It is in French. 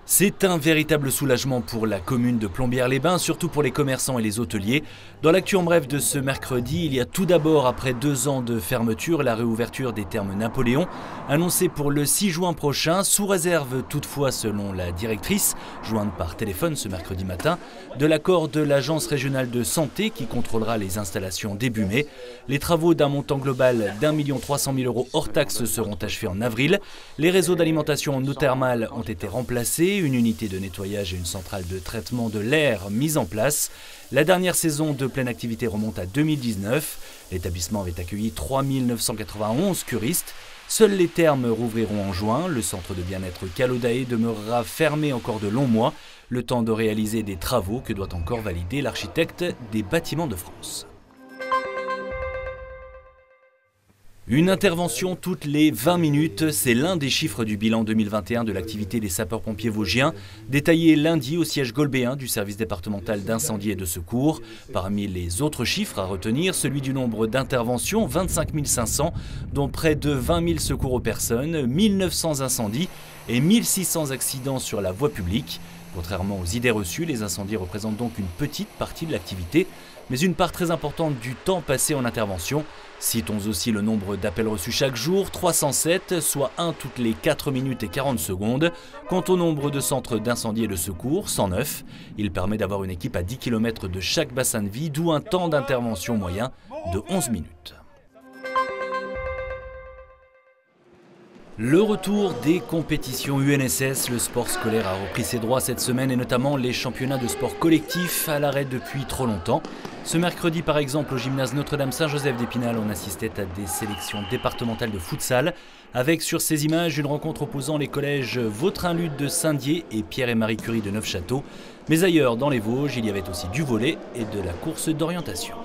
C'est un véritable soulagement pour la commune de Plombières-les-Bains, surtout pour les commerçants et les hôteliers. Dans l'actu en bref de ce mercredi, il y a tout d'abord, après 2 ans de fermeture, la réouverture des thermes Napoléon, annoncée pour le 6 juin prochain, sous réserve toutefois selon la directrice, jointe par téléphone ce mercredi matin, de l'accord de l'Agence régionale de santé qui contrôlera les installations début mai. Les travaux d'un montant global d'1 300 000 € hors taxes seront achevés en avril. Les réseaux d'alimentation en eau thermale ont été remplacés. Une unité de nettoyage et une centrale de traitement de l'air mise en place. La dernière saison de pleine activité remonte à 2019. L'établissement avait accueilli 3 991 curistes. Seuls les thermes rouvriront en juin. Le centre de bien-être Calodae demeurera fermé encore de longs mois, le temps de réaliser des travaux que doit encore valider l'architecte des Bâtiments de France. Une intervention toutes les 20 minutes, c'est l'un des chiffres du bilan 2021 de l'activité des sapeurs-pompiers vosgiens, détaillé lundi au siège golbéen du service départemental d'incendie et de secours. Parmi les autres chiffres à retenir, celui du nombre d'interventions, 25 500, dont près de 20 000 secours aux personnes, 1900 incendies et 1600 accidents sur la voie publique. Contrairement aux idées reçues, les incendies représentent donc une petite partie de l'activité, mais une part très importante du temps passé en intervention. Citons aussi le nombre d'appels reçus chaque jour, 307, soit 1 toutes les 4 minutes et 40 secondes. Quant au nombre de centres d'incendie et de secours, 109. Il permet d'avoir une équipe à 10 km de chaque bassin de vie, d'où un temps d'intervention moyen de 11 minutes. Le retour des compétitions UNSS, le sport scolaire a repris ses droits cette semaine et notamment les championnats de sport collectif à l'arrêt depuis trop longtemps. Ce mercredi par exemple au gymnase Notre-Dame-Saint-Joseph d'Épinal, on assistait à des sélections départementales de futsal avec sur ces images une rencontre opposant les collèges Vautrin-Lude de Saint-Dié et Pierre et Marie Curie de Neufchâteau. Mais ailleurs dans les Vosges, il y avait aussi du volley et de la course d'orientation.